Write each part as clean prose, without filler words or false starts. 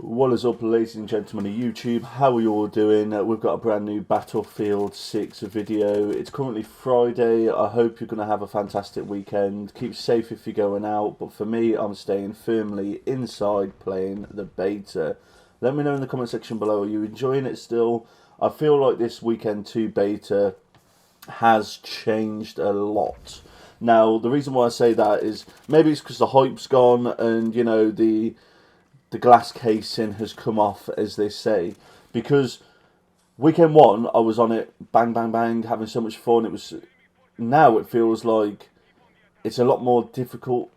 What is up, ladies and gentlemen of YouTube? How are you all doing? We've got a brand new Battlefield 6 video. It's currently Friday. I hope you're going to have a fantastic weekend. Keep safe if you're going out, but for me, I'm staying firmly inside playing the beta. Let me know in the comment section below, are you enjoying it still? I feel like this Weekend 2 beta has changed a lot. Now, the reason why I say that is maybe it's because the hype's gone and, you know, the glass casing has come off, as they say, because Weekend 1 I was on it, bang bang bang, having so much fun. Now it feels like it's a lot more difficult.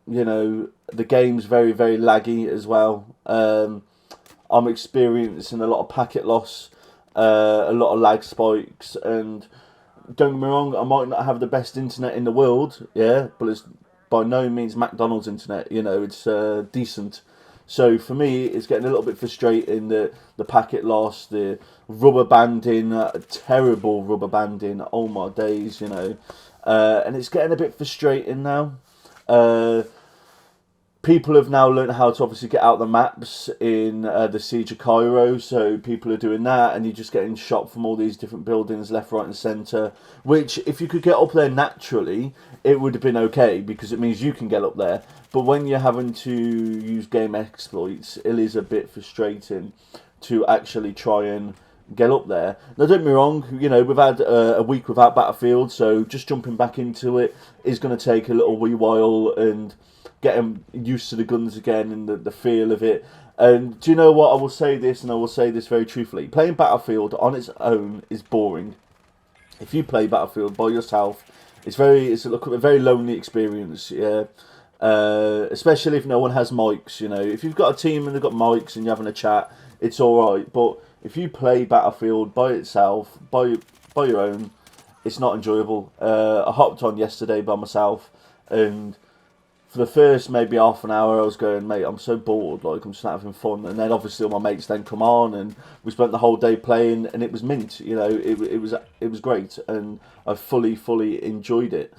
You know, the game's very laggy as well. I'm experiencing a lot of packet loss, a lot of lag spikes, and don't get me wrong, I might not have the best internet in the world, yeah, but it's by no means McDonald's internet. You know, it's decent. So for me, it's getting a little bit frustrating, the packet loss, the rubber banding, terrible rubber banding, oh my days, you know. And it's getting a bit frustrating now. People have now learned how to obviously get out the maps in the Siege of Cairo, so people are doing that, and you're just getting shot from all these different buildings, left, right and centre, which, if you could get up there naturally, it would have been okay, because it means you can get up there. But when you're having to use game exploits, it is a bit frustrating to actually try and get up there. Now, don't get me wrong, you know, we've had a week without Battlefield, so just jumping back into it is going to take a little wee while, and getting used to the guns again and the feel of it. And do you know what? I will say this, and I will say this very truthfully. Playing Battlefield on its own is boring. If you play Battlefield by yourself, it's a very lonely experience, yeah. Especially if no one has mics, you know. If you've got a team and they've got mics and you're having a chat, it's alright. But if you play Battlefield by itself, by your own, it's not enjoyable. I hopped on yesterday by myself, and for the first maybe half an hour, I was going, mate, I'm so bored, like, I'm just not having fun. And then obviously all my mates then come on, and we spent the whole day playing, and it was mint, you know, it was great, and I fully enjoyed it.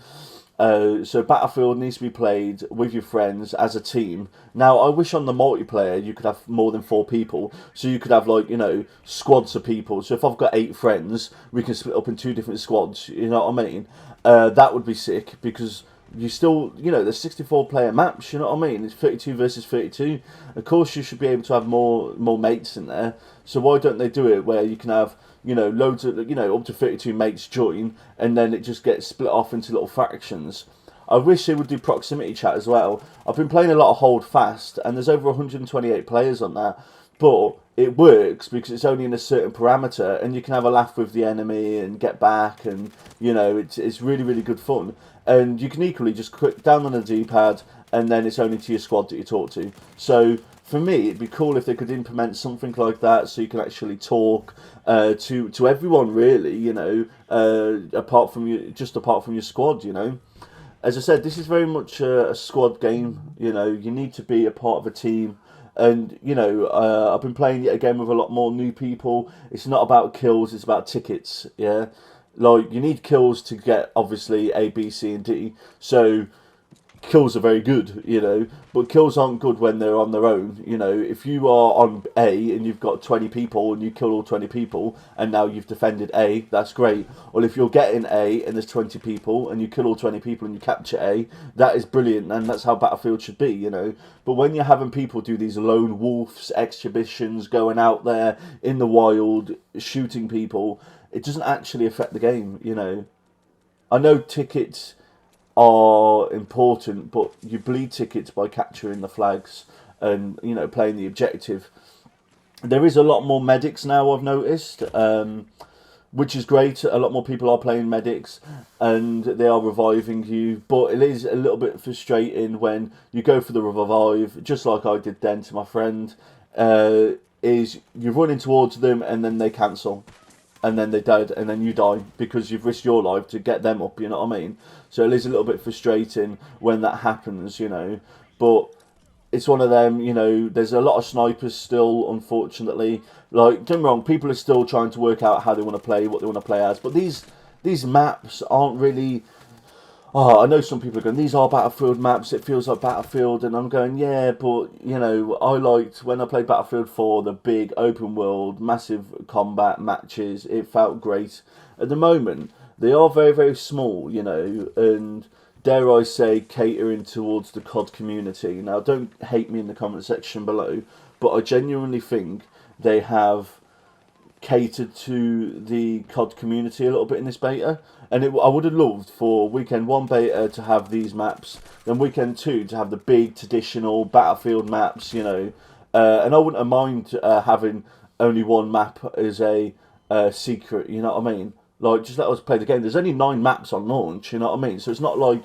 So Battlefield needs to be played with your friends as a team. Now, I wish on the multiplayer you could have more than 4 people, so you could have, like, you know, squads of people. So if I've got 8 friends, we can split up in 2 different squads, you know what I mean? That would be sick, because you still, you know, there's 64 player maps, you know what I mean? It's 32 versus 32. Of course, you should be able to have more mates in there. So why don't they do it where you can have, you know, loads of, you know, up to 32 mates join, and then it just gets split off into little fractions. I wish they would do proximity chat as well. I've been playing a lot of Hold Fast, and there's over 128 players on that. But it works because it's only in a certain parameter, and you can have a laugh with the enemy and get back, and, you know, it's really good fun. And you can equally just click down on the D-pad, and then it's only to your squad that you talk to. So for me, it'd be cool if they could implement something like that, so you can actually talk to everyone, really, you know, apart from your squad, you know. As I said, this is very much a squad game. You know, you need to be a part of a team. And, you know, I've been playing it again with a lot more new people. It's not about kills, it's about tickets, yeah? Like, you need kills to get, obviously, A, B, C, and D. So, kills are very good, you know. But kills aren't good when they're on their own, you know. If you are on A and you've got 20 people and you kill all 20 people and now you've defended A, that's great. Or if you're getting A and there's 20 people and you kill all 20 people and you capture A, that is brilliant, and that's how Battlefield should be, you know. But when you're having people do these lone wolves exhibitions, going out there in the wild, shooting people, it doesn't actually affect the game, you know. I know tickets are important, but you bleed tickets by capturing the flags and, you know, playing the objective. There is a lot more medics now, I've noticed, which is great. A lot more people are playing medics and they are reviving you, but it is a little bit frustrating when you go for the revive, just like I did then to my friend, is you're running towards them and then they cancel. And then they're dead, and then you die because you've risked your life to get them up, you know what I mean? So it is a little bit frustrating when that happens, you know. But it's one of them, you know, there's a lot of snipers still, unfortunately. Like, don't get me wrong, people are still trying to work out how they want to play, what they want to play as. But these maps aren't oh, I know some people are going, these are Battlefield maps, it feels like Battlefield, and I'm going, yeah, but, you know, I liked, when I played Battlefield 4, the big open world, massive combat matches, it felt great. At the moment, they are very, very small, you know, and dare I say, catering towards the COD community. Now, don't hate me in the comment section below, but I genuinely think they have catered to the COD community a little bit in this beta. And I would have loved for Weekend 1 beta to have these maps, then Weekend 2 to have the big traditional Battlefield maps, you know. And I wouldn't have mind having only one map as a secret, you know what I mean? Like, just let us play the game. There's only 9 maps on launch, you know what I mean? So it's not like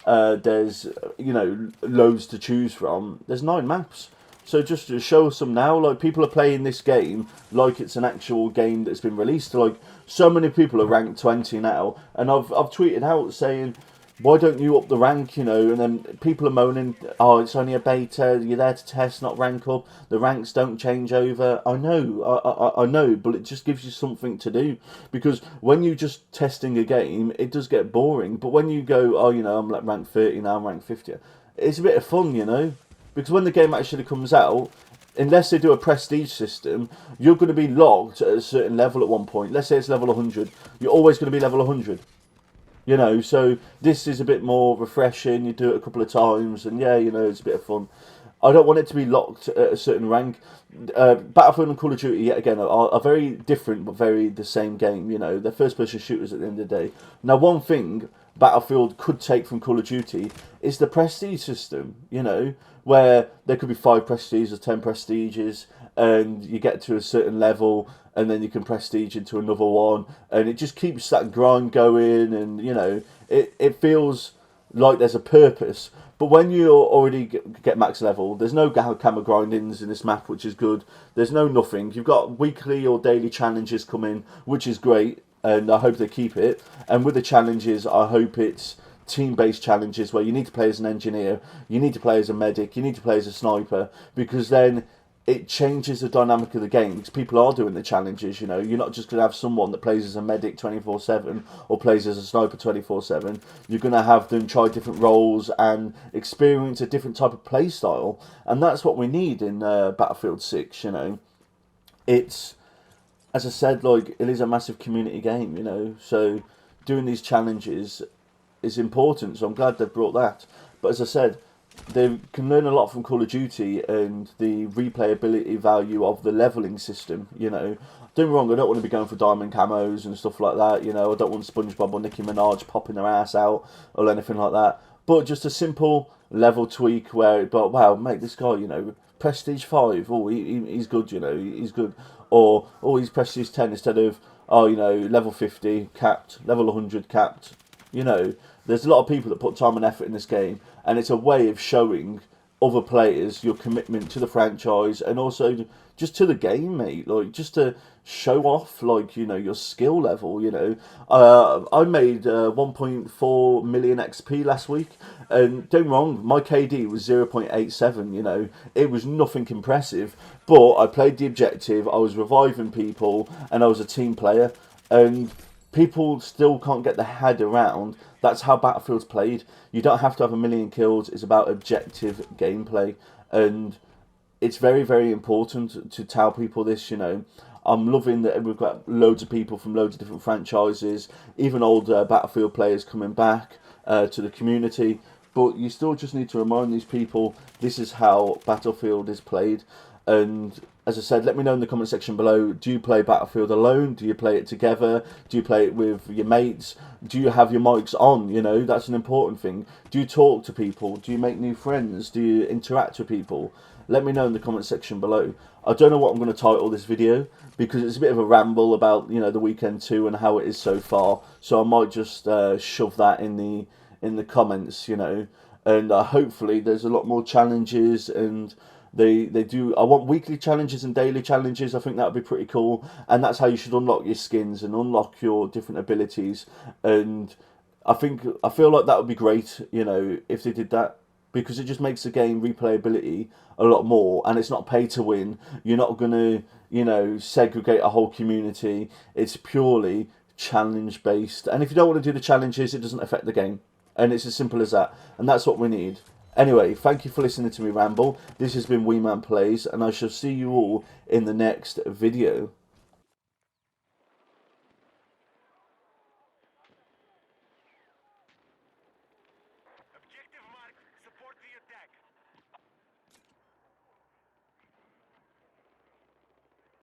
there's, you know, loads to choose from. There's 9 maps. So just to show some now, like, people are playing this game like it's an actual game that's been released. Like, so many people are ranked 20 now, and I've tweeted out saying, why don't you up the rank, you know? And then people are moaning, oh, it's only a beta, you're there to test, not rank up. The ranks don't change over. I know, I know, but it just gives you something to do. Because when you're just testing a game, it does get boring. But when you go, oh, you know, I'm like rank 30 now, I'm rank 50, it's a bit of fun, you know? Because when the game actually comes out, unless they do a prestige system, you're going to be logged at a certain level at one point. Let's say it's level 100. You're always going to be level 100. You know, so this is a bit more refreshing. You do it a couple of times, and yeah, you know, it's a bit of fun. I don't want it to be locked at a certain rank. Battlefield and Call of Duty, yet again, are very different, but very the same game. You know, they're first-person shooters at the end of the day. Now, one thing Battlefield could take from Call of Duty is the prestige system, you know, where there could be 5 prestiges or 10 prestiges, and you get to a certain level, and then you can prestige into another one, and it just keeps that grind going, and, you know, it feels like there's a purpose. But when you already get max level, there's no camera grindings in this map, which is good. There's no nothing. You've got weekly or daily challenges coming, which is great, and I hope they keep it. And with the challenges, I hope it's team-based challenges where you need to play as an engineer, you need to play as a medic, you need to play as a sniper, because then it changes the dynamic of the game, because people are doing the challenges, you know. You're not just going to have someone that plays as a medic 24/7 or plays as a sniper 24/7. You're going to have them try different roles and experience a different type of play style, and that's what we need in Battlefield 6, you know. It's, as I said, like, it is a massive community game, you know, so doing these challenges is important, so I'm glad they've brought that. But as I said, they can learn a lot from Call of Duty and the replayability value of the levelling system, you know. Don't get me wrong, I don't want to be going for diamond camos and stuff like that, you know. I don't want SpongeBob or Nicki Minaj popping their ass out or anything like that. But just a simple level tweak where, but wow, mate, this guy, you know, Prestige 5, oh, he's good, you know, he's good. Or, oh, he's Prestige 10 instead of, oh, you know, level 50, capped, level 100, capped. You know, there's a lot of people that put time and effort in this game, and it's a way of showing other players your commitment to the franchise and also just to the game, mate. Like, just to show off, like, you know, your skill level, you know. I made 1.4 million XP last week, and don't get me wrong, my KD was 0.87, you know. It was nothing impressive, but I played the objective, I was reviving people, and I was a team player, and people still can't get their head around that's how Battlefield's played. You don't have to have a million kills. It's about objective gameplay, and it's very, very important to tell people this, you know. I'm loving that we've got loads of people from loads of different franchises, even old Battlefield players coming back to the community, but you still just need to remind these people this is how Battlefield is played. And as I said, let me know in the comment section below, do you play Battlefield alone? Do you play it together? Do you play it with your mates? Do you have your mics on? You know, that's an important thing. Do you talk to people? Do you make new friends? Do you interact with people? Let me know in the comment section below. I don't know what I'm going to title this video, because it's a bit of a ramble about, you know, the weekend 2 and how it is so far. So I might just shove that in the comments, you know. And hopefully there's a lot more challenges, and they do. I want weekly challenges and daily challenges. I think that would be pretty cool, and that's how you should unlock your skins and unlock your different abilities. And I feel like that would be great, you know, if they did that, because it just makes the game replayability a lot more, and it's not pay to win. You're not gonna, you know, segregate a whole community. It's purely challenge based, and if you don't want to do the challenges, it doesn't affect the game. And it's as simple as that. And that's what we need. Anyway, thank you for listening to me ramble. This has been Wee Man Plays, and I shall see you all in the next video. Objective marked. Support the attack.